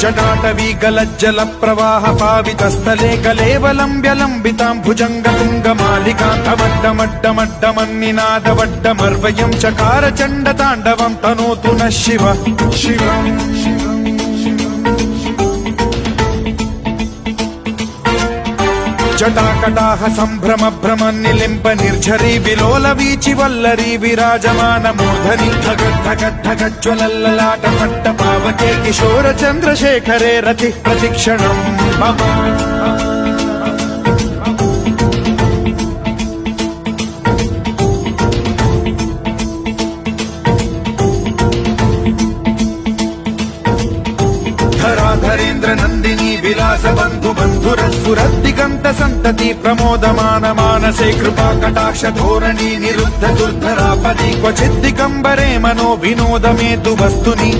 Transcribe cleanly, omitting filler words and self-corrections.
जटाटवी गलज्जल प्रवाह पावितस्थले कलेवलम्ब्यलम्बितां भुजङ्गतुङ्गमालिकान्तमड्डमड्डमड्डमन्निनादवड्डमर्वयं चकार चण्डताण्डवं तनोतु नः शिव शिवम् जटाकटाह सम्भ्रम भ्रम निलिम्ब निर्झरी विलोल वीचि वल्लरी विराजमान मूर्धनि धगद्धगद्धगज्ज्वलल्ललाट पट्ट पावके किशोर चन्द्रशेखरे रति प्रतिक्षणम् मम धराधरेन्द्र नन्दिनी विलास बन्धु बन्धुरस्फुरद्दिगन्त सन्तति प्रमोदमान मानसे कृपा कटाक्ष धोरणी निरुद्ध दुर्धरापदि क्वचिद्दिगम्बरे मनो विनोदमेतु वस्तुनि